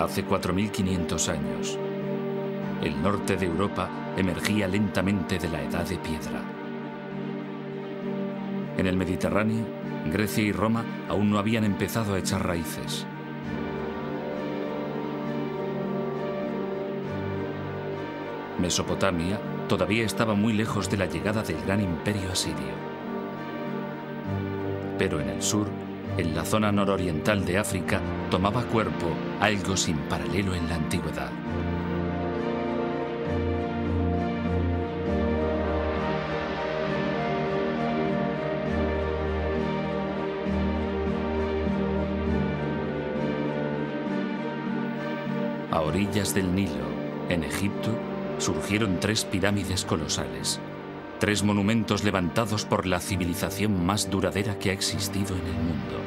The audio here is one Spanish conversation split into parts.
Hace 4500 años, el norte de Europa emergía lentamente de la Edad de Piedra. En el Mediterráneo, Grecia y Roma aún no habían empezado a echar raíces. Mesopotamia todavía estaba muy lejos de la llegada del gran imperio asirio. Pero en el sur, en la zona nororiental de África, tomaba cuerpo algo sin paralelo en la antigüedad. A orillas del Nilo, en Egipto, surgieron 3 pirámides colosales, 3 monumentos levantados por la civilización más duradera que ha existido en el mundo.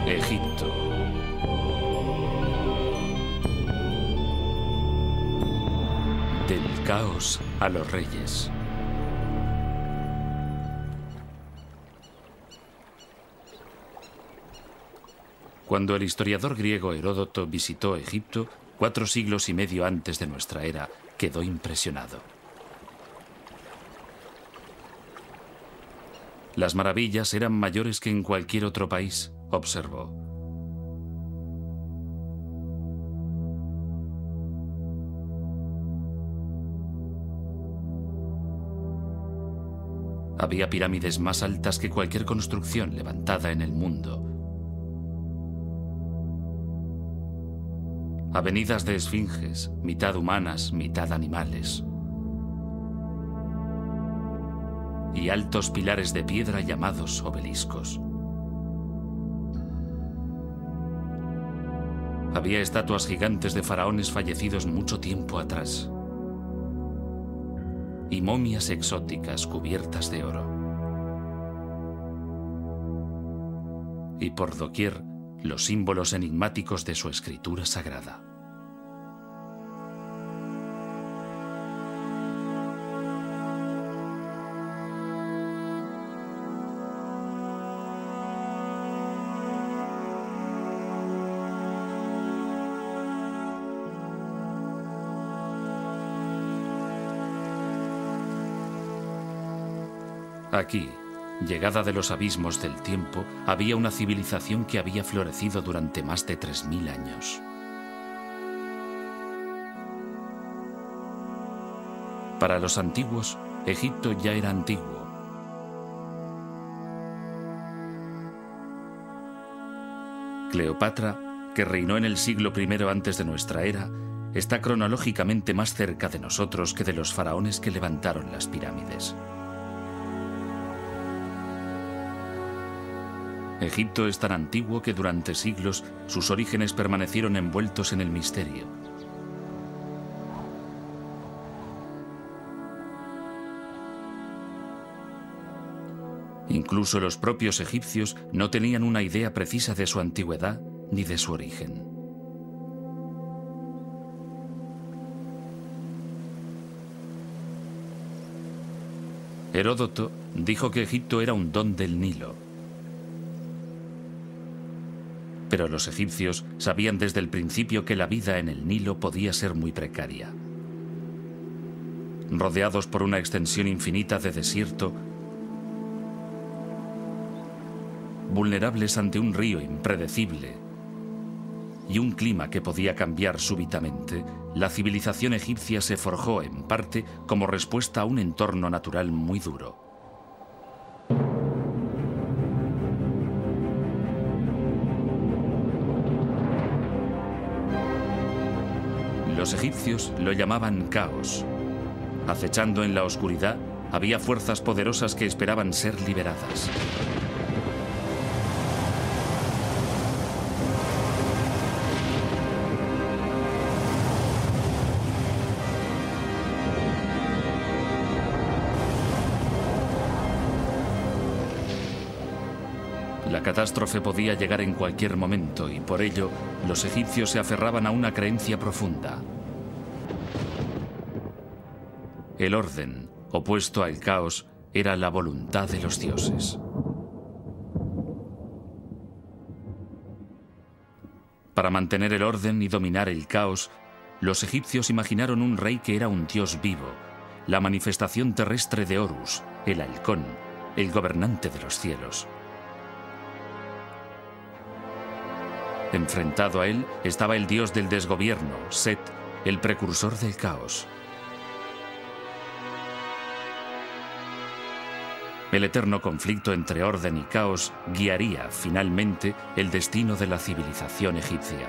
Egipto. Del caos a los reyes. Cuando el historiador griego Heródoto visitó Egipto, 4 siglos y medio antes de nuestra era, quedó impresionado. Las maravillas eran mayores que en cualquier otro país, observó. Había pirámides más altas que cualquier construcción levantada en el mundo. Avenidas de esfinges, mitad humanas, mitad animales. Y altos pilares de piedra llamados obeliscos. Había estatuas gigantes de faraones fallecidos mucho tiempo atrás. Y momias exóticas cubiertas de oro. Y por doquier, los símbolos enigmáticos de su escritura sagrada. Aquí, llegada de los abismos del tiempo, había una civilización que había florecido durante más de 3000 años. Para los antiguos, Egipto ya era antiguo. Cleopatra, que reinó en el siglo I antes de nuestra era, está cronológicamente más cerca de nosotros que de los faraones que levantaron las pirámides. Egipto es tan antiguo que durante siglos sus orígenes permanecieron envueltos en el misterio. Incluso los propios egipcios no tenían una idea precisa de su antigüedad ni de su origen. Heródoto dijo que Egipto era un don del Nilo. Pero los egipcios sabían desde el principio que la vida en el Nilo podía ser muy precaria. Rodeados por una extensión infinita de desierto, vulnerables ante un río impredecible y un clima que podía cambiar súbitamente, la civilización egipcia se forjó en parte como respuesta a un entorno natural muy duro. Los egipcios lo llamaban caos. Acechando en la oscuridad, había fuerzas poderosas que esperaban ser liberadas. La catástrofe podía llegar en cualquier momento y por ello los egipcios se aferraban a una creencia profunda. El orden, opuesto al caos, era la voluntad de los dioses. Para mantener el orden y dominar el caos, los egipcios imaginaron un rey que era un dios vivo, la manifestación terrestre de Horus, el halcón, el gobernante de los cielos. Enfrentado a él estaba el dios del desgobierno, Set, el precursor del caos. El eterno conflicto entre orden y caos guiaría, finalmente, el destino de la civilización egipcia.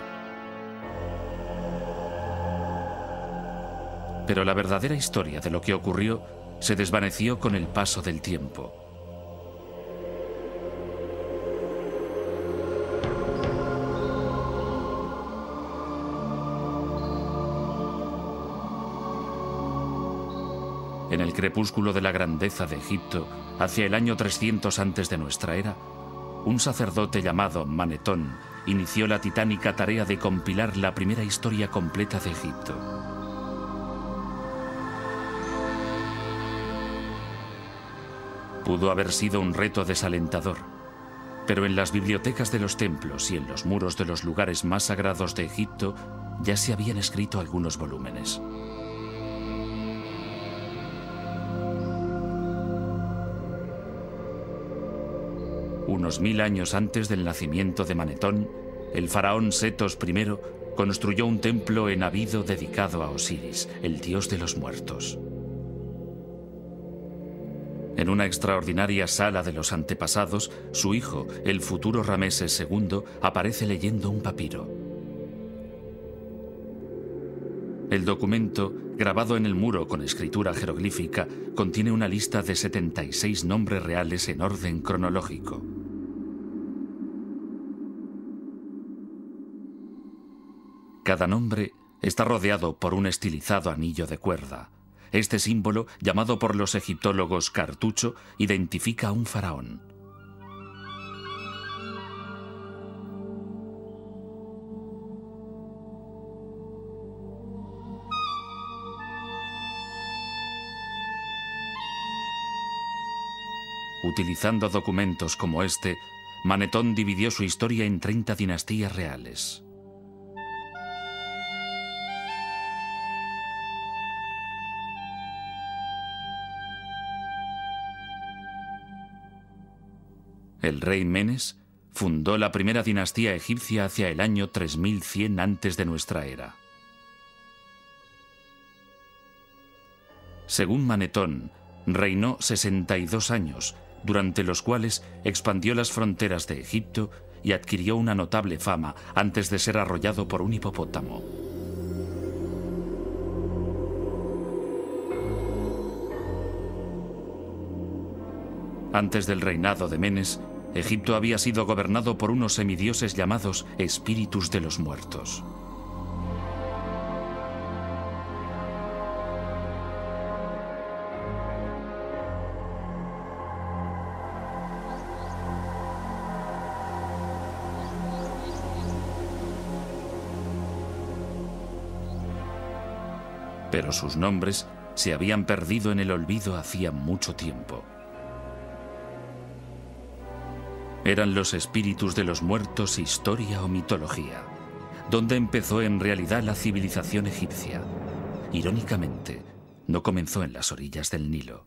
Pero la verdadera historia de lo que ocurrió se desvaneció con el paso del tiempo. En el crepúsculo de la grandeza de Egipto, hacia el año 300 antes de nuestra era, un sacerdote llamado Manetón inició la titánica tarea de compilar la primera historia completa de Egipto. Pudo haber sido un reto desalentador, pero en las bibliotecas de los templos y en los muros de los lugares más sagrados de Egipto ya se habían escrito algunos volúmenes. Unos 1000 años antes del nacimiento de Manetón, el faraón Setos I construyó un templo en Abido dedicado a Osiris, el dios de los muertos. En una extraordinaria sala de los antepasados, su hijo, el futuro Rameses II, aparece leyendo un papiro. El documento, grabado en el muro con escritura jeroglífica, contiene una lista de 76 nombres reales en orden cronológico. Cada nombre está rodeado por un estilizado anillo de cuerda. Este símbolo, llamado por los egiptólogos cartucho, identifica a un faraón. Utilizando documentos como este, Manetón dividió su historia en 30 dinastías reales. El rey Menes fundó la primera dinastía egipcia hacia el año 3100 antes de nuestra era. Según Manetón, reinó 62 años, durante los cuales expandió las fronteras de Egipto y adquirió una notable fama antes de ser arrollado por un hipopótamo. Antes del reinado de Menes, Egipto había sido gobernado por unos semidioses llamados espíritus de los muertos. Pero sus nombres se habían perdido en el olvido hacía mucho tiempo. ¿Eran los espíritus de los muertos historia o mitología? ¿Dónde empezó en realidad la civilización egipcia? Irónicamente, no comenzó en las orillas del Nilo.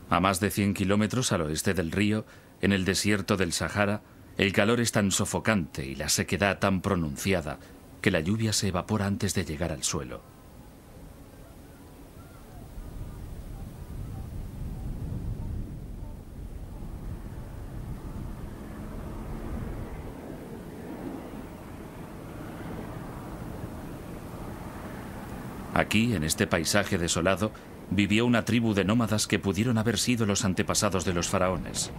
A más de 100 kilómetros al oeste del río, en el desierto del Sahara, el calor es tan sofocante y la sequedad tan pronunciada que la lluvia se evapora antes de llegar al suelo. Aquí, en este paisaje desolado, vivió una tribu de nómadas que pudieron haber sido los antepasados de los faraones.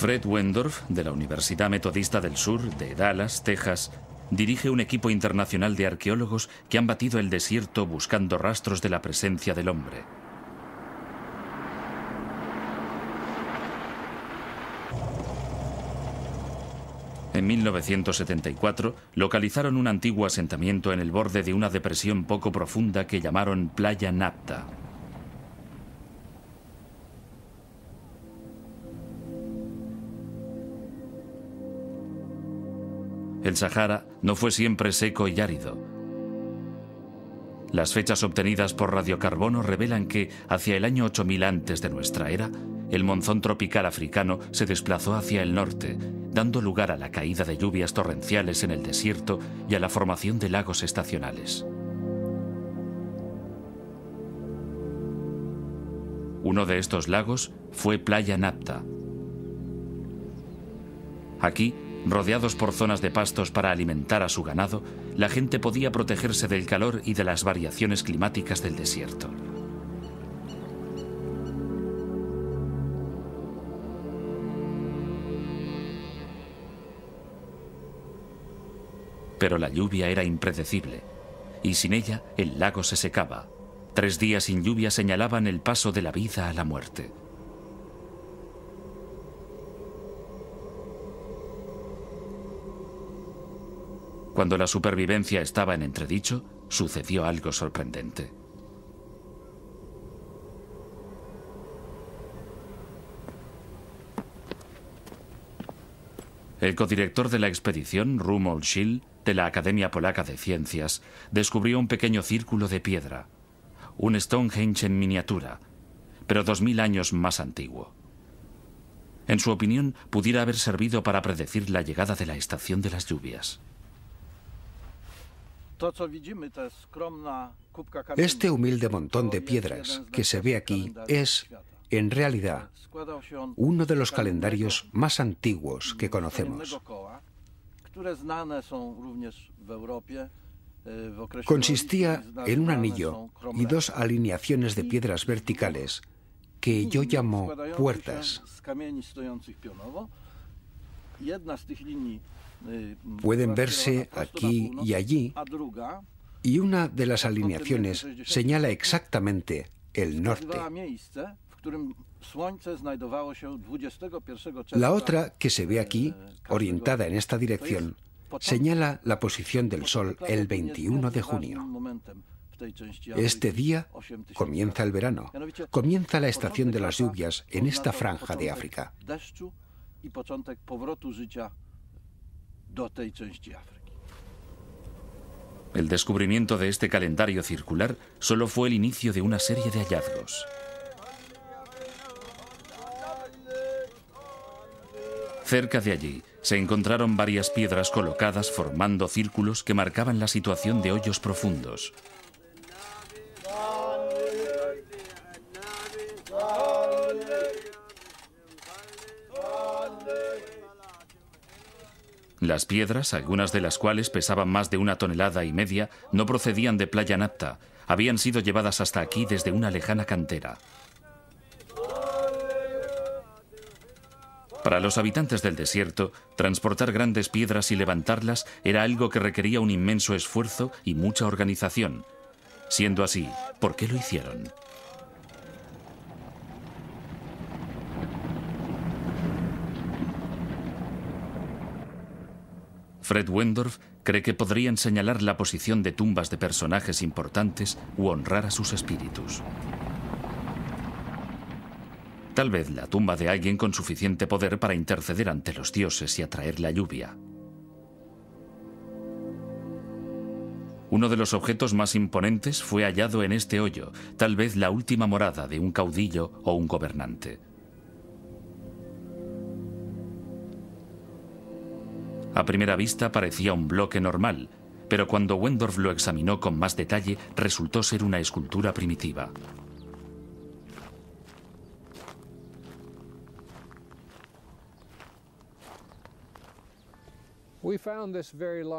Fred Wendorf, de la Universidad Metodista del Sur, de Dallas, Texas, dirige un equipo internacional de arqueólogos que han batido el desierto buscando rastros de la presencia del hombre. En 1974 localizaron un antiguo asentamiento en el borde de una depresión poco profunda que llamaron Playa Napta. El Sahara no fue siempre seco y árido. Las fechas obtenidas por radiocarbono revelan que, hacia el año 8000 antes de nuestra era, el monzón tropical africano se desplazó hacia el norte, dando lugar a la caída de lluvias torrenciales en el desierto y a la formación de lagos estacionales. Uno de estos lagos fue Playa Napta. Aquí, rodeados por zonas de pastos para alimentar a su ganado, la gente podía protegerse del calor y de las variaciones climáticas del desierto. Pero la lluvia era impredecible, y sin ella el lago se secaba. 3 días sin lluvia señalaban el paso de la vida a la muerte. Cuando la supervivencia estaba en entredicho, sucedió algo sorprendente. El codirector de la expedición, Romuald Schill, de la Academia Polaca de Ciencias, descubrió un pequeño círculo de piedra, un Stonehenge en miniatura, pero 2000 años más antiguo. En su opinión, pudiera haber servido para predecir la llegada de la estación de las lluvias. Este humilde montón de piedras que se ve aquí es, en realidad, uno de los calendarios más antiguos que conocemos. Consistía en un anillo y 2 alineaciones de piedras verticales que yo llamo puertas. Pueden verse aquí y allí, y una de las alineaciones señala exactamente el norte. La otra, que se ve aquí, orientada en esta dirección, señala la posición del Sol el 21 de junio. Este día comienza el verano, comienza la estación de las lluvias en esta franja de África. El descubrimiento de este calendario circular solo fue el inicio de una serie de hallazgos. Cerca de allí se encontraron varias piedras colocadas formando círculos que marcaban la situación de hoyos profundos. Las piedras, algunas de las cuales pesaban más de 1,5 toneladas, no procedían de Playa Napta, habían sido llevadas hasta aquí desde una lejana cantera. Para los habitantes del desierto, transportar grandes piedras y levantarlas era algo que requería un inmenso esfuerzo y mucha organización. Siendo así, ¿por qué lo hicieron? Fred Wendorf cree que podrían señalar la posición de tumbas de personajes importantes u honrar a sus espíritus. Tal vez la tumba de alguien con suficiente poder para interceder ante los dioses y atraer la lluvia. Uno de los objetos más imponentes fue hallado en este hoyo, tal vez la última morada de un caudillo o un gobernante. A primera vista parecía un bloque normal, pero cuando Wendorf lo examinó con más detalle, resultó ser una escultura primitiva.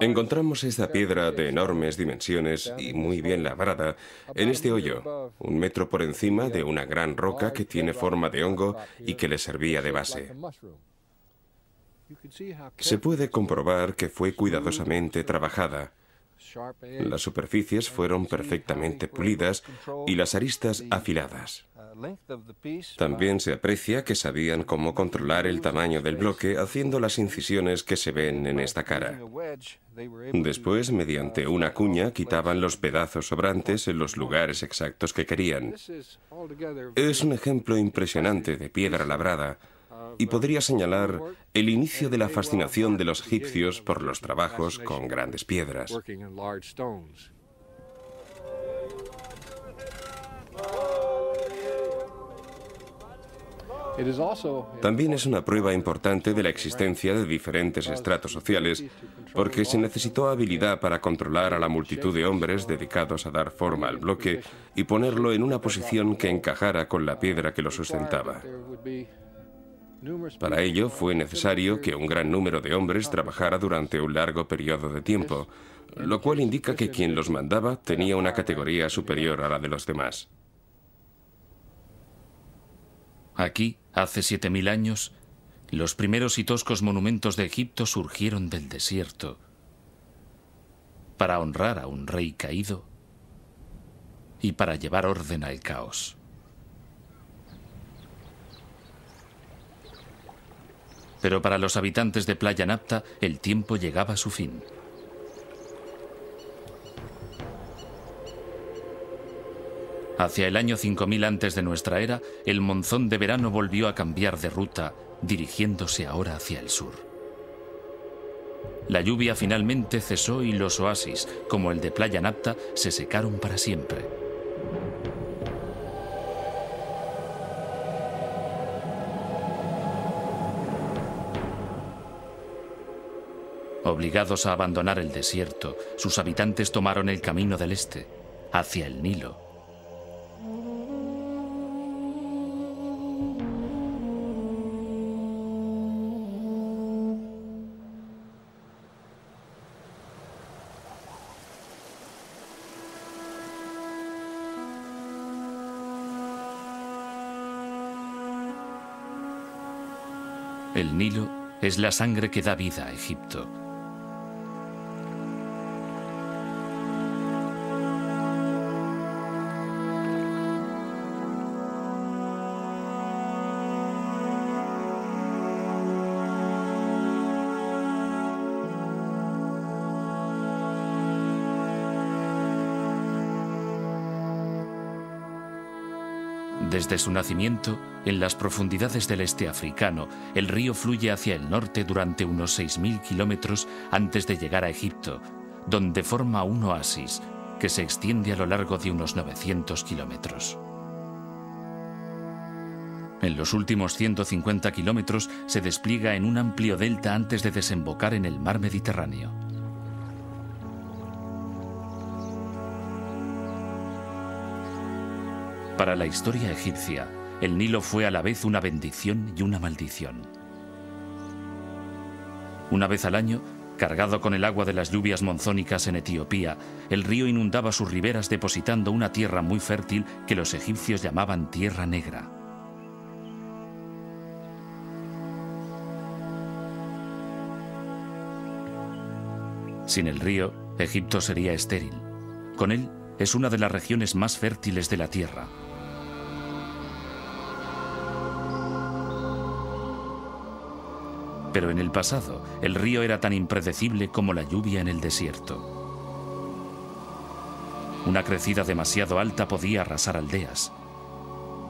Encontramos esta piedra de enormes dimensiones y muy bien labrada en este hoyo, 1 metro por encima de una gran roca que tiene forma de hongo y que le servía de base. Se puede comprobar que fue cuidadosamente trabajada. Las superficies fueron perfectamente pulidas y las aristas afiladas. También se aprecia que sabían cómo controlar el tamaño del bloque haciendo las incisiones que se ven en esta cara. Después, mediante una cuña, quitaban los pedazos sobrantes en los lugares exactos que querían. Es un ejemplo impresionante de piedra labrada y podría señalar el inicio de la fascinación de los egipcios por los trabajos con grandes piedras. También es una prueba importante de la existencia de diferentes estratos sociales, porque se necesitó habilidad para controlar a la multitud de hombres dedicados a dar forma al bloque y ponerlo en una posición que encajara con la piedra que lo sustentaba. Para ello fue necesario que un gran número de hombres trabajara durante un largo periodo de tiempo, lo cual indica que quien los mandaba tenía una categoría superior a la de los demás. Aquí, hace 7000 años, los primeros y toscos monumentos de Egipto surgieron del desierto para honrar a un rey caído y para llevar orden al caos. Pero para los habitantes de Playa Napta, el tiempo llegaba a su fin. Hacia el año 5000 antes de nuestra era, el monzón de verano volvió a cambiar de ruta, dirigiéndose ahora hacia el sur. La lluvia finalmente cesó y los oasis, como el de Playa Napta, se secaron para siempre. Obligados a abandonar el desierto, sus habitantes tomaron el camino del este, hacia el Nilo. El Nilo es la sangre que da vida a Egipto. Desde su nacimiento, en las profundidades del este africano, el río fluye hacia el norte durante unos 6000 kilómetros antes de llegar a Egipto, donde forma un oasis que se extiende a lo largo de unos 900 kilómetros. En los últimos 150 kilómetros se despliega en un amplio delta antes de desembocar en el mar Mediterráneo. Para la historia egipcia, el Nilo fue a la vez una bendición y una maldición. Una vez al año, cargado con el agua de las lluvias monzónicas en Etiopía, el río inundaba sus riberas depositando una tierra muy fértil que los egipcios llamaban Tierra Negra. Sin el río, Egipto sería estéril. Con él, es una de las regiones más fértiles de la tierra. Pero en el pasado, el río era tan impredecible como la lluvia en el desierto. Una crecida demasiado alta podía arrasar aldeas.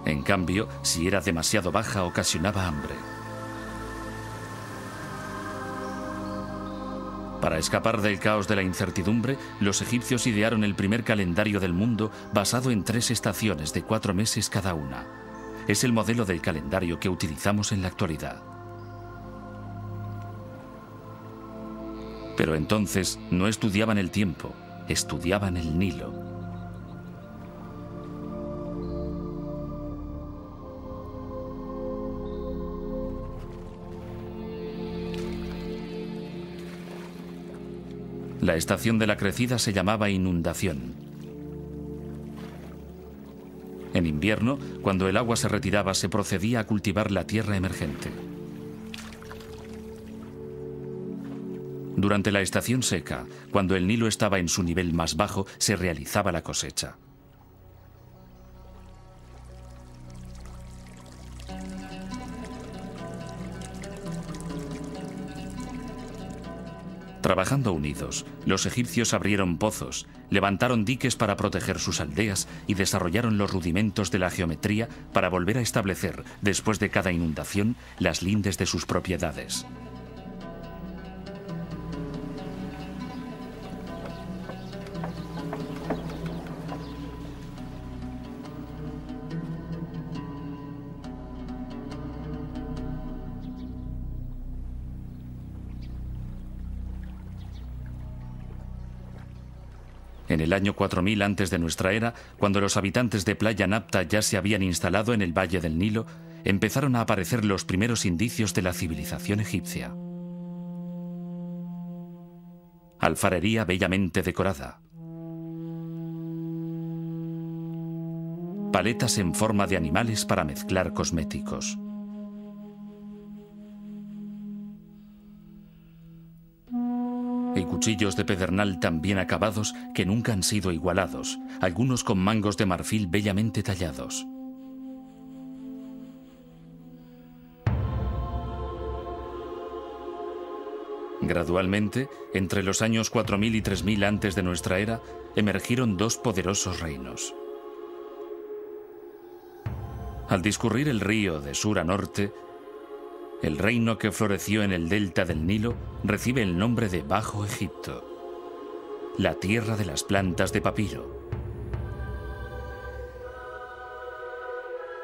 En cambio, si era demasiado baja, ocasionaba hambre. Para escapar del caos de la incertidumbre, los egipcios idearon el primer calendario del mundo basado en 3 estaciones de 4 meses cada una. Es el modelo del calendario que utilizamos en la actualidad. Pero entonces no estudiaban el tiempo, estudiaban el Nilo. La estación de la crecida se llamaba inundación. En invierno, cuando el agua se retiraba, se procedía a cultivar la tierra emergente. Durante la estación seca, cuando el Nilo estaba en su nivel más bajo, se realizaba la cosecha. Trabajando unidos, los egipcios abrieron pozos, levantaron diques para proteger sus aldeas y desarrollaron los rudimentos de la geometría para volver a establecer, después de cada inundación, las lindes de sus propiedades. En el año 4000 antes de nuestra era, cuando los habitantes de Playa Napta ya se habían instalado en el valle del Nilo, empezaron a aparecer los primeros indicios de la civilización egipcia. Alfarería bellamente decorada. Paletas en forma de animales para mezclar cosméticos. Y cuchillos de pedernal tan bien acabados que nunca han sido igualados, algunos con mangos de marfil bellamente tallados. Gradualmente, entre los años 4000 y 3000 antes de nuestra era, emergieron dos poderosos reinos. Al discurrir el río de sur a norte, el reino que floreció en el delta del Nilo recibe el nombre de Bajo Egipto, la tierra de las plantas de papiro.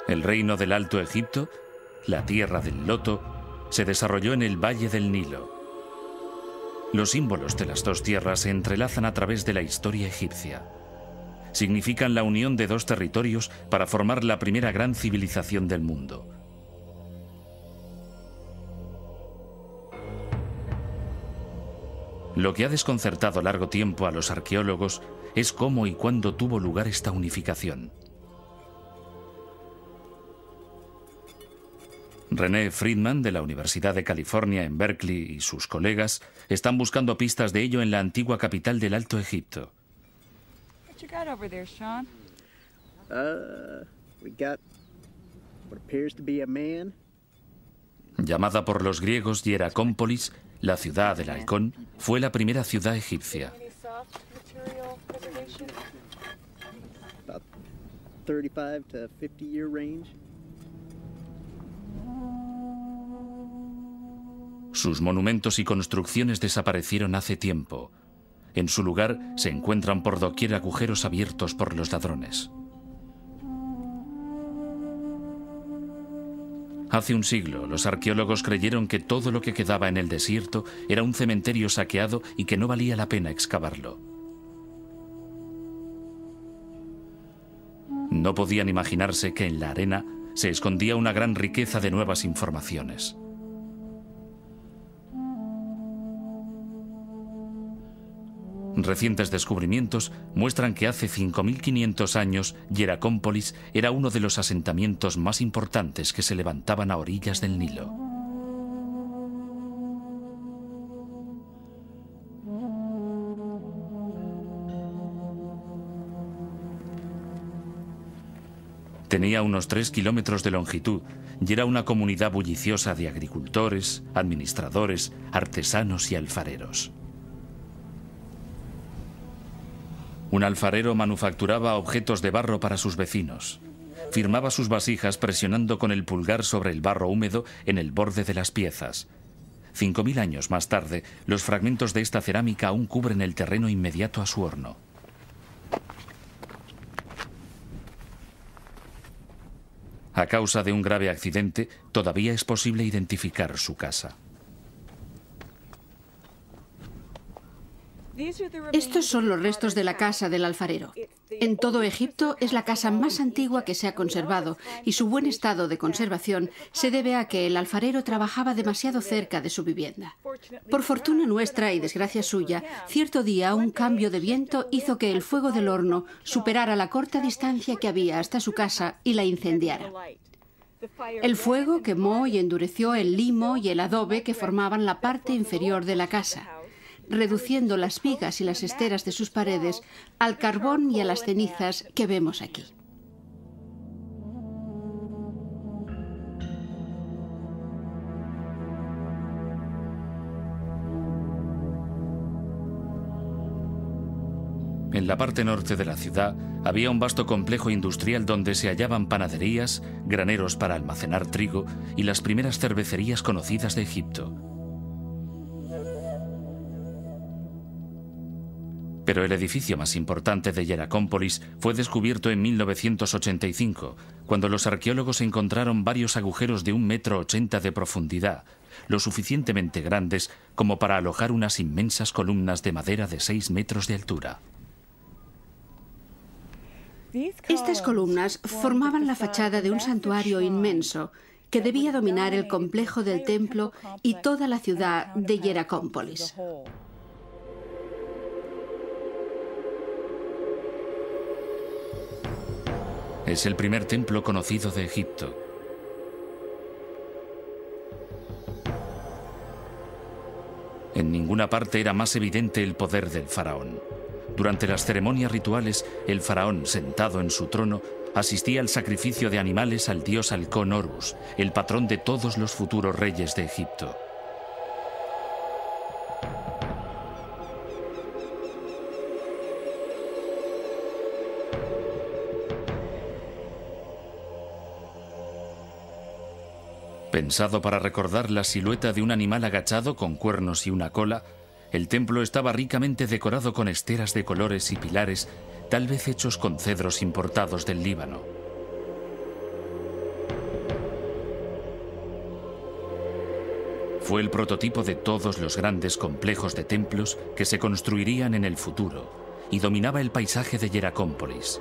El reino del Alto Egipto, la tierra del loto, se desarrolló en el valle del Nilo. Los símbolos de las dos tierras se entrelazan a través de la historia egipcia. Significan la unión de dos territorios para formar la primera gran civilización del mundo. Lo que ha desconcertado largo tiempo a los arqueólogos es cómo y cuándo tuvo lugar esta unificación. René Friedman, de la Universidad de California en Berkeley, y sus colegas están buscando pistas de ello en la antigua capital del Alto Egipto. Llamada por los griegos Hieracómpolis, la ciudad del halcón, fue la primera ciudad egipcia. Sus monumentos y construcciones desaparecieron hace tiempo. En su lugar se encuentran por doquier agujeros abiertos por los ladrones. Hace un siglo, los arqueólogos creyeron que todo lo que quedaba en el desierto era un cementerio saqueado y que no valía la pena excavarlo. No podían imaginarse que en la arena se escondía una gran riqueza de nuevas informaciones. Recientes descubrimientos muestran que hace 5500 años Hieracómpolis era uno de los asentamientos más importantes que se levantaban a orillas del Nilo. Tenía unos 3 kilómetros de longitud y era una comunidad bulliciosa de agricultores, administradores, artesanos y alfareros. Un alfarero manufacturaba objetos de barro para sus vecinos. Firmaba sus vasijas presionando con el pulgar sobre el barro húmedo en el borde de las piezas. 5000 años más tarde, los fragmentos de esta cerámica aún cubren el terreno inmediato a su horno. A causa de un grave accidente, todavía es posible identificar su casa. Estos son los restos de la casa del alfarero. En todo Egipto es la casa más antigua que se ha conservado y su buen estado de conservación se debe a que el alfarero trabajaba demasiado cerca de su vivienda. Por fortuna nuestra y desgracia suya, cierto día un cambio de viento hizo que el fuego del horno superara la corta distancia que había hasta su casa y la incendiara. El fuego quemó y endureció el limo y el adobe que formaban la parte inferior de la casa. reduciendo las vigas y las esteras de sus paredes al carbón y a las cenizas que vemos aquí. En la parte norte de la ciudad había un vasto complejo industrial donde se hallaban panaderías, graneros para almacenar trigo y las primeras cervecerías conocidas de Egipto. Pero el edificio más importante de Hieracómpolis fue descubierto en 1985, cuando los arqueólogos encontraron varios agujeros de 1,80 m de profundidad, lo suficientemente grandes como para alojar unas inmensas columnas de madera de 6 metros de altura. Estas columnas formaban la fachada de un santuario inmenso que debía dominar el complejo del templo y toda la ciudad de Hieracómpolis. Es el primer templo conocido de Egipto. En ninguna parte era más evidente el poder del faraón. Durante las ceremonias rituales, el faraón, sentado en su trono, asistía al sacrificio de animales al dios halcón Horus, el patrón de todos los futuros reyes de Egipto. Pensado para recordar la silueta de un animal agachado con cuernos y una cola, el templo estaba ricamente decorado con esteras de colores y pilares, tal vez hechos con cedros importados del Líbano. Fue el prototipo de todos los grandes complejos de templos que se construirían en el futuro y dominaba el paisaje de Hieracómpolis.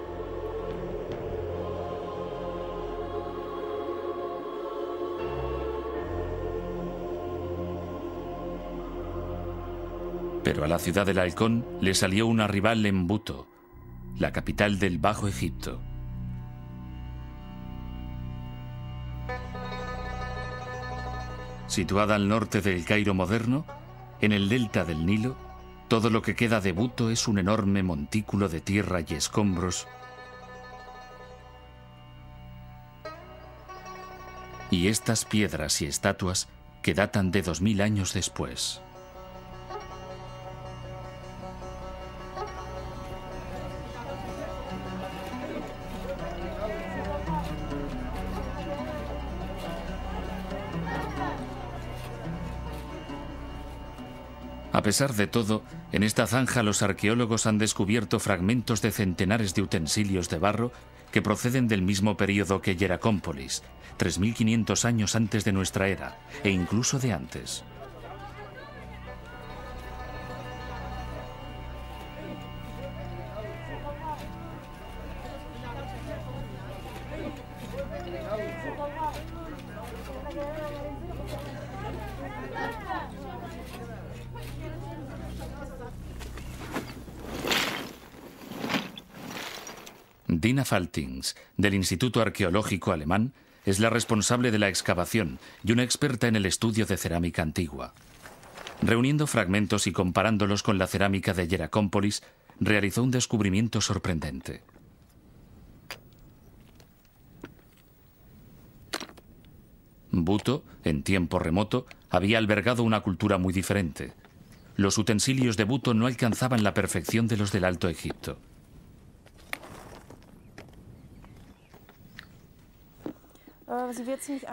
Pero a la ciudad del halcón le salió una rival en Buto, la capital del Bajo Egipto. Situada al norte del Cairo moderno, en el delta del Nilo, todo lo que queda de Buto es un enorme montículo de tierra y escombros. Y estas piedras y estatuas que datan de 2000 años después. A pesar de todo, en esta zanja los arqueólogos han descubierto fragmentos de centenares de utensilios de barro que proceden del mismo período que Hieracómpolis, 3500 años antes de nuestra era, e incluso de antes. Dina Faltings, del Instituto Arqueológico Alemán, es la responsable de la excavación y una experta en el estudio de cerámica antigua. Reuniendo fragmentos y comparándolos con la cerámica de Hieracómpolis, realizó un descubrimiento sorprendente. Buto, en tiempo remoto, había albergado una cultura muy diferente. Los utensilios de Buto no alcanzaban la perfección de los del Alto Egipto.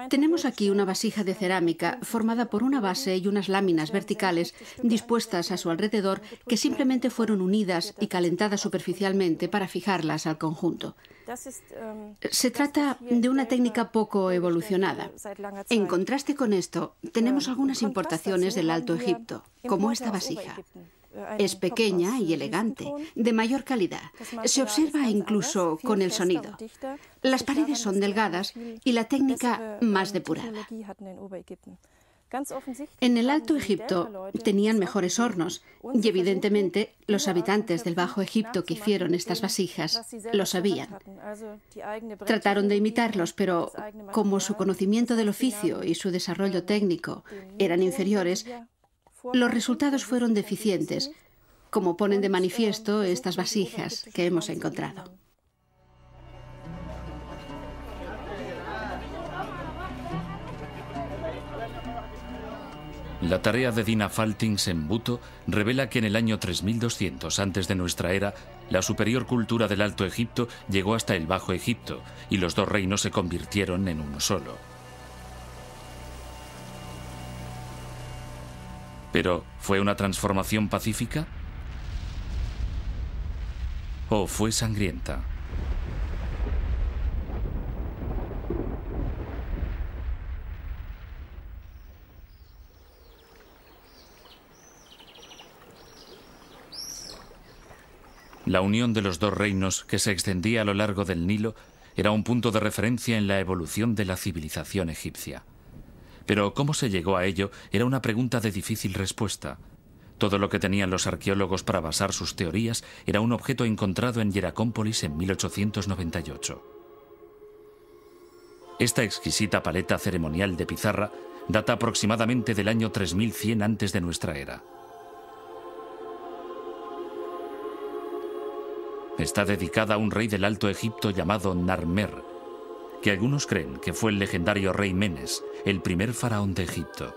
Tenemos aquí una vasija de cerámica formada por una base y unas láminas verticales dispuestas a su alrededor que simplemente fueron unidas y calentadas superficialmente para fijarlas al conjunto. Se trata de una técnica poco evolucionada. En contraste con esto, tenemos algunas importaciones del Alto Egipto, como esta vasija. Es pequeña y elegante, de mayor calidad. Se observa incluso con el sonido. Las paredes son delgadas y la técnica más depurada. En el Alto Egipto tenían mejores hornos y evidentemente los habitantes del Bajo Egipto que hicieron estas vasijas lo sabían. Trataron de imitarlos, pero como su conocimiento del oficio y su desarrollo técnico eran inferiores, Los resultados fueron deficientes, como ponen de manifiesto estas vasijas que hemos encontrado. La tarea de Dina Faltings en Buto revela que en el año 3200 antes de nuestra era, la superior cultura del Alto Egipto llegó hasta el Bajo Egipto y los dos reinos se convirtieron en uno solo. ¿Pero fue una transformación pacífica? ¿O fue sangrienta? La unión de los dos reinos, que se extendía a lo largo del Nilo, era un punto de referencia en la evolución de la civilización egipcia. Pero cómo se llegó a ello era una pregunta de difícil respuesta. Todo lo que tenían los arqueólogos para basar sus teorías era un objeto encontrado en Hieracómpolis en 1898. Esta exquisita paleta ceremonial de pizarra data aproximadamente del año 3100 antes de nuestra era. Está dedicada a un rey del Alto Egipto llamado Narmer, que algunos creen que fue el legendario rey Menes, el primer faraón de Egipto.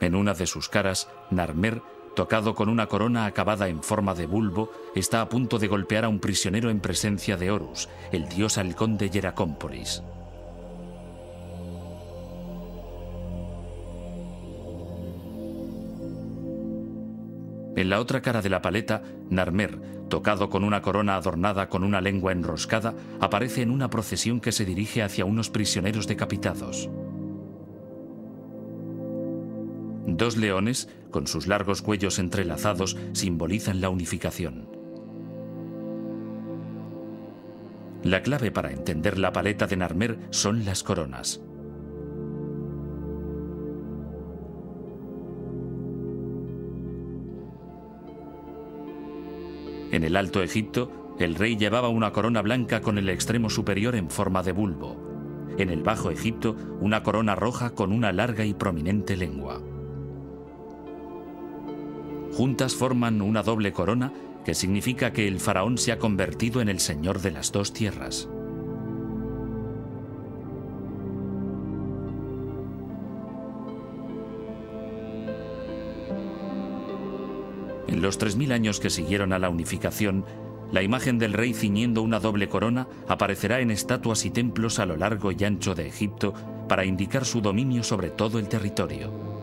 En una de sus caras, Narmer, tocado con una corona acabada en forma de bulbo, está a punto de golpear a un prisionero en presencia de Horus, el dios halcón de Hieracómpolis. En la otra cara de la paleta, Narmer, tocado con una corona adornada con una lengua enroscada, aparece en una procesión que se dirige hacia unos prisioneros decapitados. Dos leones, con sus largos cuellos entrelazados, simbolizan la unificación. La clave para entender la paleta de Narmer son las coronas. En el Alto Egipto, el rey llevaba una corona blanca con el extremo superior en forma de bulbo. En el Bajo Egipto, una corona roja con una larga y prominente lengua. Juntas forman una doble corona que significa que el faraón se ha convertido en el señor de las dos tierras. En los 3000 años que siguieron a la unificación, la imagen del rey ciñendo una doble corona aparecerá en estatuas y templos a lo largo y ancho de Egipto para indicar su dominio sobre todo el territorio.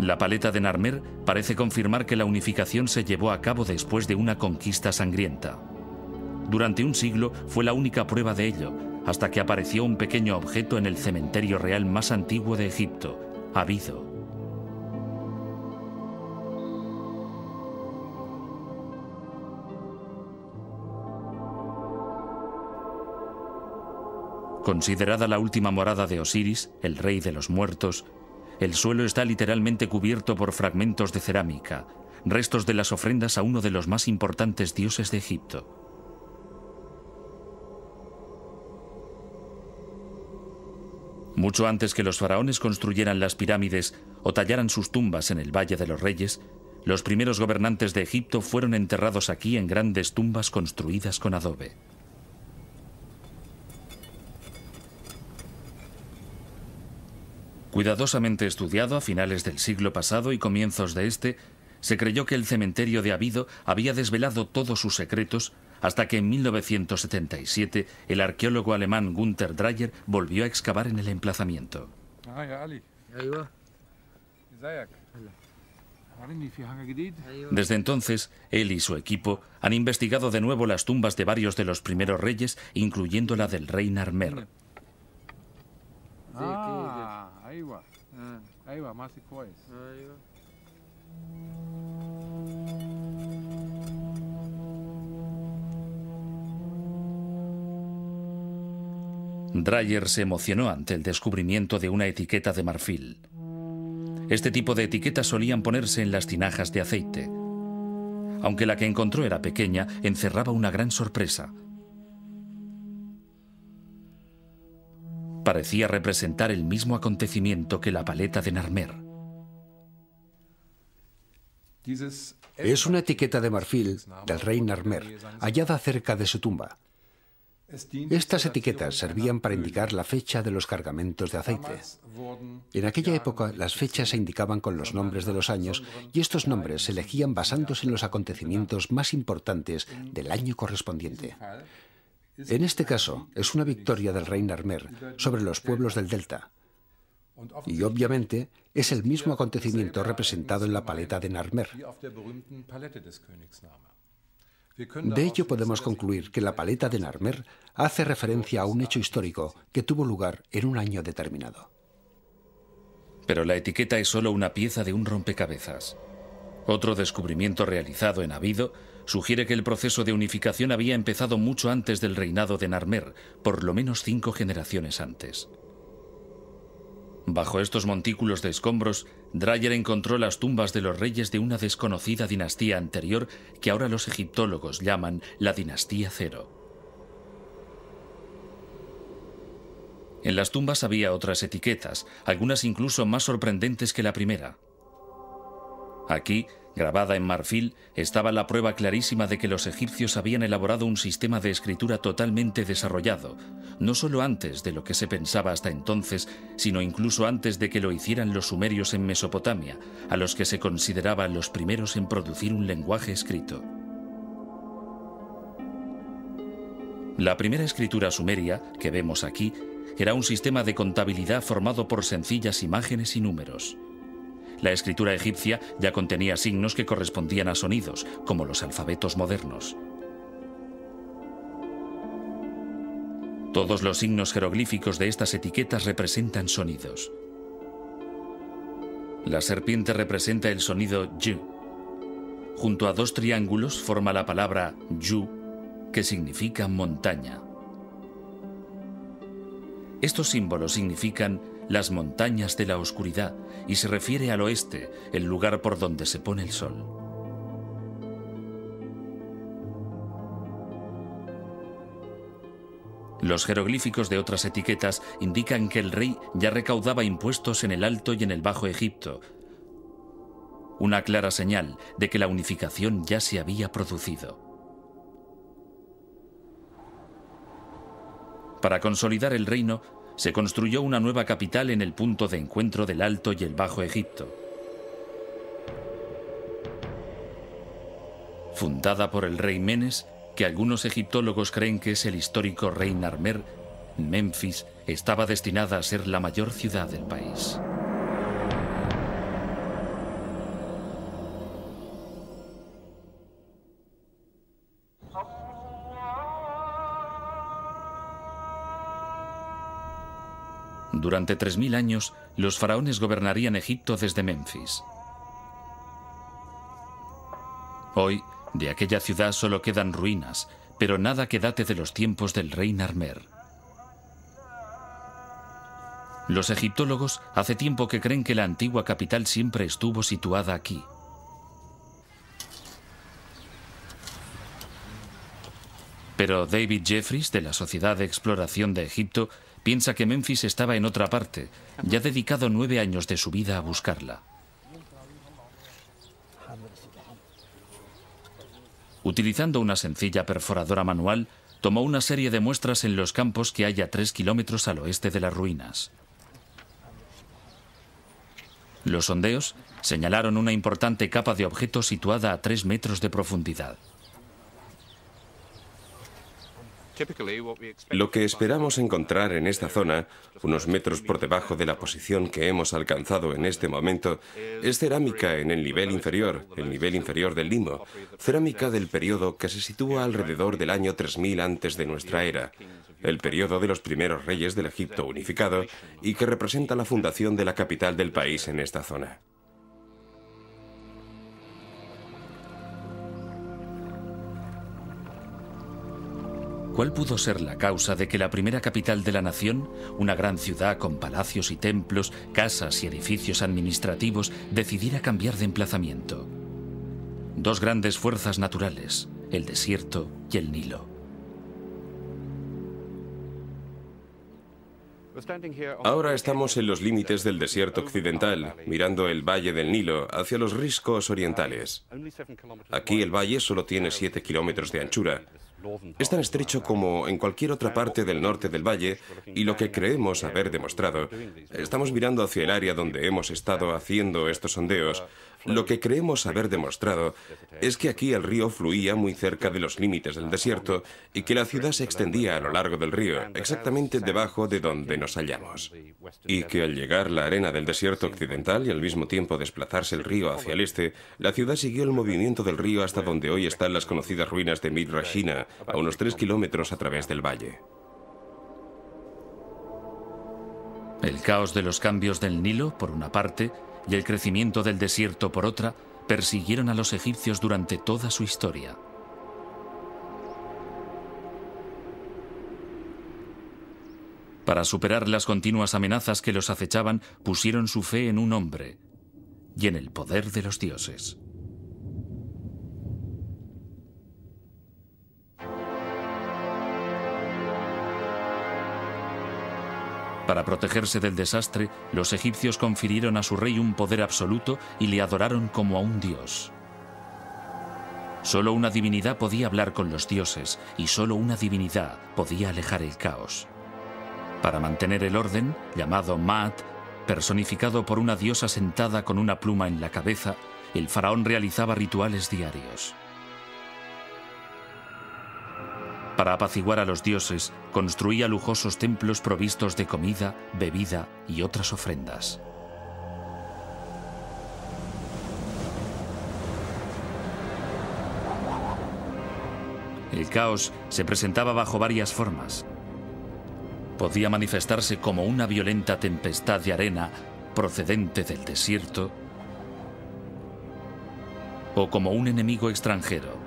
La paleta de Narmer parece confirmar que la unificación se llevó a cabo después de una conquista sangrienta. Durante un siglo fue la única prueba de ello, hasta que apareció un pequeño objeto en el cementerio real más antiguo de Egipto, Abido. Considerada la última morada de Osiris, el rey de los muertos, el suelo está literalmente cubierto por fragmentos de cerámica, restos de las ofrendas a uno de los más importantes dioses de Egipto. Mucho antes que los faraones construyeran las pirámides o tallaran sus tumbas en el Valle de los Reyes, los primeros gobernantes de Egipto fueron enterrados aquí en grandes tumbas construidas con adobe. Cuidadosamente estudiado a finales del siglo pasado y comienzos de este, se creyó que el cementerio de Abido había desvelado todos sus secretos hasta que en 1977 el arqueólogo alemán Günther Dreyer volvió a excavar en el emplazamiento. Desde entonces, él y su equipo han investigado de nuevo las tumbas de varios de los primeros reyes, incluyendo la del rey Narmer. Dreyer se emocionó ante el descubrimiento de una etiqueta de marfil. este tipo de etiquetas solían ponerse en las tinajas de aceite. Aunque la que encontró era pequeña, encerraba una gran sorpresa. Parecía representar el mismo acontecimiento que la paleta de Narmer. Es una etiqueta de marfil del rey Narmer, hallada cerca de su tumba. Estas etiquetas servían para indicar la fecha de los cargamentos de aceite. En aquella época, las fechas se indicaban con los nombres de los años y estos nombres se elegían basándose en los acontecimientos más importantes del año correspondiente. En este caso, es una victoria del rey Narmer sobre los pueblos del delta. Y obviamente, es el mismo acontecimiento representado en la paleta de Narmer. De ello podemos concluir que la paleta de Narmer hace referencia a un hecho histórico que tuvo lugar en un año determinado. Pero la etiqueta es solo una pieza de un rompecabezas. Otro descubrimiento realizado en Abido sugiere que el proceso de unificación había empezado mucho antes del reinado de Narmer, por lo menos 5 generaciones antes. Bajo estos montículos de escombros, Dreyer encontró las tumbas de los reyes de una desconocida dinastía anterior que ahora los egiptólogos llaman la dinastía Cero. En las tumbas había otras etiquetas, algunas incluso más sorprendentes que la primera. Aquí, grabada en marfil, estaba la prueba clarísima de que los egipcios habían elaborado un sistema de escritura totalmente desarrollado, no solo antes de lo que se pensaba hasta entonces, sino incluso antes de que lo hicieran los sumerios en Mesopotamia, a los que se consideraban los primeros en producir un lenguaje escrito. La primera escritura sumeria, que vemos aquí, era un sistema de contabilidad formado por sencillas imágenes y números. La escritura egipcia ya contenía signos que correspondían a sonidos, como los alfabetos modernos. Todos los signos jeroglíficos de estas etiquetas representan sonidos. La serpiente representa el sonido Y. Junto a 2 triángulos forma la palabra Yu, que significa montaña. Estos símbolos significan las montañas de la oscuridad y se refiere al oeste, el lugar por donde se pone el sol. Los jeroglíficos de otras etiquetas indican que el rey ya recaudaba impuestos en el Alto y en el Bajo Egipto, una clara señal de que la unificación ya se había producido. Para consolidar el reino, se construyó una nueva capital en el punto de encuentro del Alto y el Bajo Egipto. Fundada por el rey Menes, que algunos egiptólogos creen que es el histórico rey Narmer, Memphis estaba destinada a ser la mayor ciudad del país. Durante 3000 años, los faraones gobernarían Egipto desde Memphis. Hoy, de aquella ciudad solo quedan ruinas, pero nada que date de los tiempos del rey Narmer. Los egiptólogos hace tiempo que creen que la antigua capital siempre estuvo situada aquí. Pero David Jeffries, de la Sociedad de Exploración de Egipto, piensa que Memphis estaba en otra parte y ha dedicado 9 años de su vida a buscarla. Utilizando una sencilla perforadora manual, tomó una serie de muestras en los campos que hay a 3 kilómetros al oeste de las ruinas. Los sondeos señalaron una importante capa de objetos situada a 3 metros de profundidad. Lo que esperamos encontrar en esta zona, unos metros por debajo de la posición que hemos alcanzado en este momento, es cerámica en el nivel inferior del limo, cerámica del periodo que se sitúa alrededor del año 3000 antes de nuestra era, el periodo de los primeros reyes del Egipto unificado y que representa la fundación de la capital del país en esta zona. ¿Cuál pudo ser la causa de que la primera capital de la nación, una gran ciudad con palacios y templos, casas y edificios administrativos, decidiera cambiar de emplazamiento? Dos grandes fuerzas naturales, el desierto y el Nilo. Ahora estamos en los límites del desierto occidental, mirando el valle del Nilo hacia los riscos orientales. Aquí el valle solo tiene 7 kilómetros de anchura. Es tan estrecho como en cualquier otra parte del norte del valle, y lo que creemos haber demostrado, estamos mirando hacia el área donde hemos estado haciendo estos sondeos, lo que creemos haber demostrado es que aquí el río fluía muy cerca de los límites del desierto y que la ciudad se extendía a lo largo del río, exactamente debajo de donde nos hallamos. Y que al llegar la arena del desierto occidental y al mismo tiempo desplazarse el río hacia el este, la ciudad siguió el movimiento del río hasta donde hoy están las conocidas ruinas de Midrashina, a unos 3 kilómetros a través del valle. El caos de los cambios del Nilo, por una parte, y el crecimiento del desierto, por otra, persiguieron a los egipcios durante toda su historia. Para superar las continuas amenazas que los acechaban, pusieron su fe en un hombre y en el poder de los dioses. Para protegerse del desastre, los egipcios confirieron a su rey un poder absoluto y le adoraron como a un dios. Solo una divinidad podía hablar con los dioses y solo una divinidad podía alejar el caos. Para mantener el orden, llamado Maat, personificado por una diosa sentada con una pluma en la cabeza, el faraón realizaba rituales diarios. Para apaciguar a los dioses, construía lujosos templos provistos de comida, bebida y otras ofrendas. El caos se presentaba bajo varias formas. Podía manifestarse como una violenta tempestad de arena procedente del desierto o como un enemigo extranjero.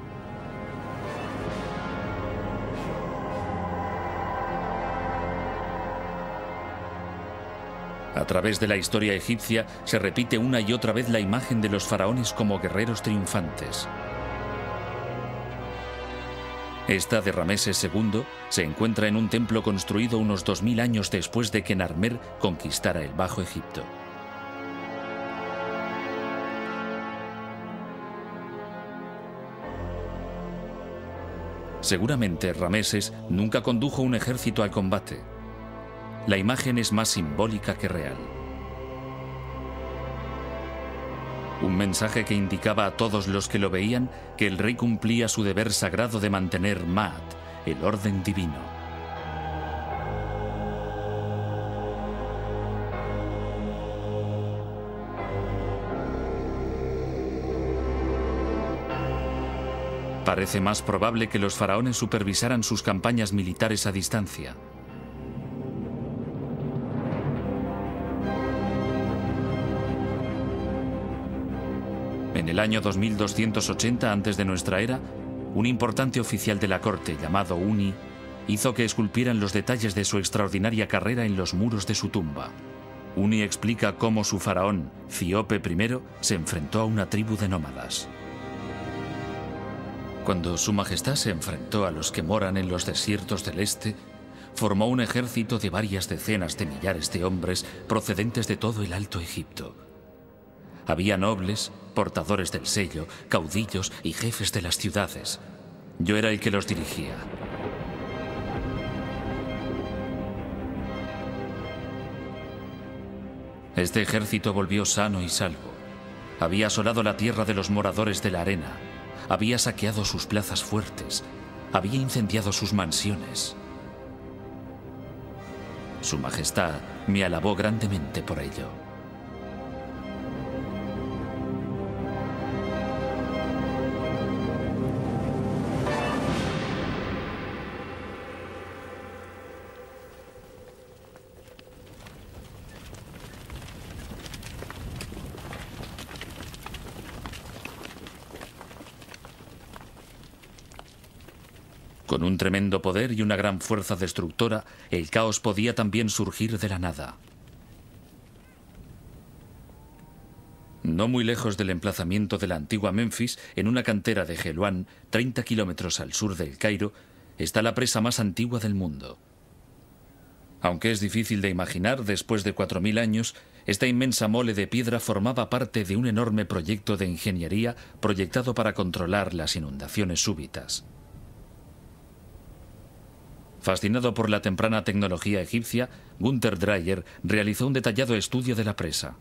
A través de la historia egipcia se repite una y otra vez la imagen de los faraones como guerreros triunfantes. Esta de Rameses II se encuentra en un templo construido unos 2000 años después de que Narmer conquistara el Bajo Egipto. Seguramente Rameses nunca condujo un ejército al combate. La imagen es más simbólica que real. Un mensaje que indicaba a todos los que lo veían que el rey cumplía su deber sagrado de mantener Maat, el orden divino. Parece más probable que los faraones supervisaran sus campañas militares a distancia. En el año 2280 a.C., un importante oficial de la corte llamado Uni hizo que esculpieran los detalles de su extraordinaria carrera en los muros de su tumba. Uni explica cómo su faraón, Cíope I, se enfrentó a una tribu de nómadas. Cuando su majestad se enfrentó a los que moran en los desiertos del este, formó un ejército de varias decenas de millares de hombres procedentes de todo el Alto Egipto. Había nobles, portadores del sello, caudillos y jefes de las ciudades. Yo era el que los dirigía. Este ejército volvió sano y salvo. Había asolado la tierra de los moradores de la arena. Había saqueado sus plazas fuertes. Había incendiado sus mansiones. Su Majestad me alabó grandemente por ello. Con un tremendo poder y una gran fuerza destructora, el caos podía también surgir de la nada. No muy lejos del emplazamiento de la antigua Memphis, en una cantera de Helouan, 30 kilómetros al sur del Cairo, está la presa más antigua del mundo. Aunque es difícil de imaginar, después de 4000 años, esta inmensa mole de piedra formaba parte de un enorme proyecto de ingeniería proyectado para controlar las inundaciones súbitas. Fascinado por la temprana tecnología egipcia, Günther Dreyer realizó un detallado estudio de la presa.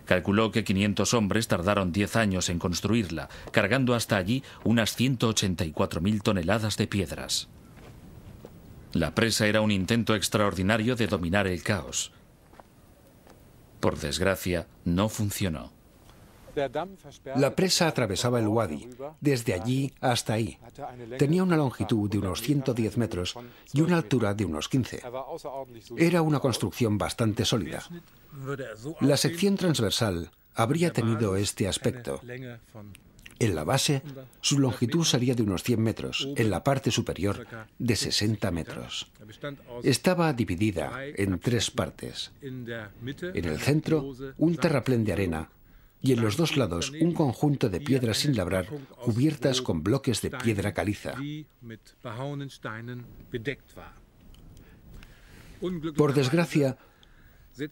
Calculó que 500 hombres tardaron 10 años en construirla, cargando hasta allí unas 184.000 toneladas de piedras. La presa era un intento extraordinario de dominar el caos. Por desgracia, no funcionó. La presa atravesaba el Wadi, desde allí hasta ahí. Tenía una longitud de unos 110 metros y una altura de unos 15. Era una construcción bastante sólida. La sección transversal habría tenido este aspecto. En la base, su longitud sería de unos 100 metros, en la parte superior de 60 metros. Estaba dividida en 3 partes. En el centro, un terraplén de arena, y en los 2 lados un conjunto de piedras sin labrar cubiertas con bloques de piedra caliza. Por desgracia,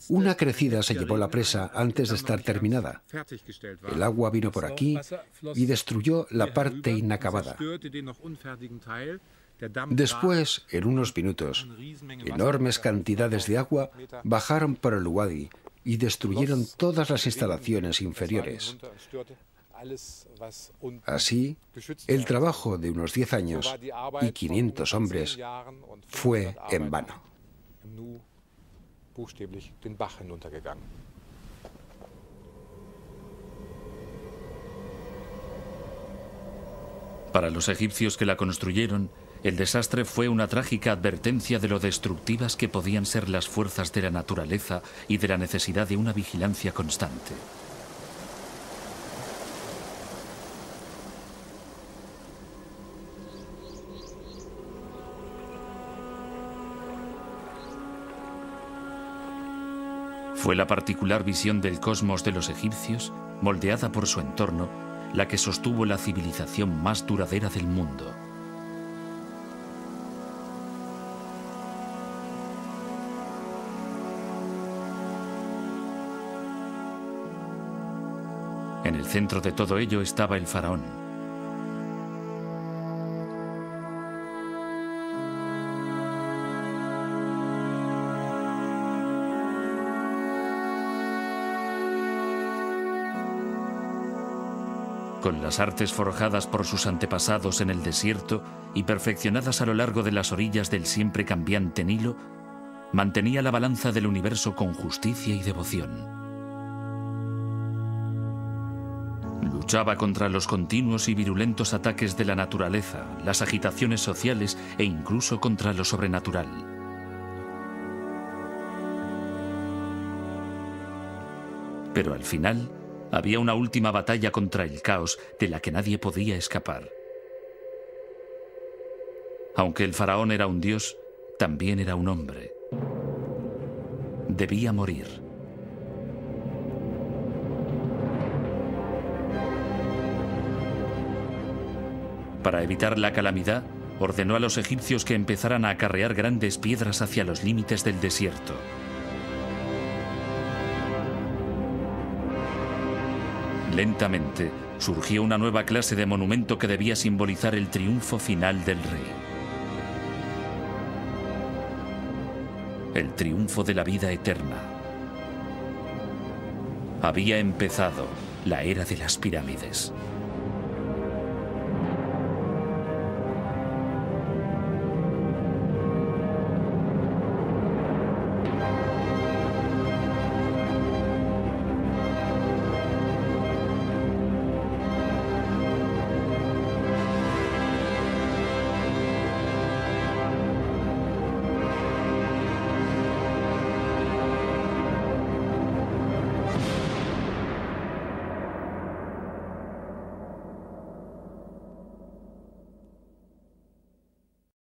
una crecida se llevó la presa antes de estar terminada. El agua vino por aquí y destruyó la parte inacabada. Después, en unos minutos, enormes cantidades de agua bajaron por el Wadi y destruyeron todas las instalaciones inferiores. Así, el trabajo de unos 10 años y 500 hombres fue en vano. Para los egipcios que la construyeron, el desastre fue una trágica advertencia de lo destructivas que podían ser las fuerzas de la naturaleza y de la necesidad de una vigilancia constante. Fue la particular visión del cosmos de los egipcios, moldeada por su entorno, la que sostuvo la civilización más duradera del mundo. En el centro de todo ello estaba el faraón. Con las artes forjadas por sus antepasados en el desierto y perfeccionadas a lo largo de las orillas del siempre cambiante Nilo, mantenía la balanza del universo con justicia y devoción. Luchaba contra los continuos y virulentos ataques de la naturaleza, las agitaciones sociales e incluso contra lo sobrenatural. Pero al final, había una última batalla contra el caos de la que nadie podía escapar. Aunque el faraón era un dios, también era un hombre. Debía morir. Para evitar la calamidad, ordenó a los egipcios que empezaran a acarrear grandes piedras hacia los límites del desierto. Lentamente, surgió una nueva clase de monumento que debía simbolizar el triunfo final del rey. El triunfo de la vida eterna. Había empezado la era de las pirámides.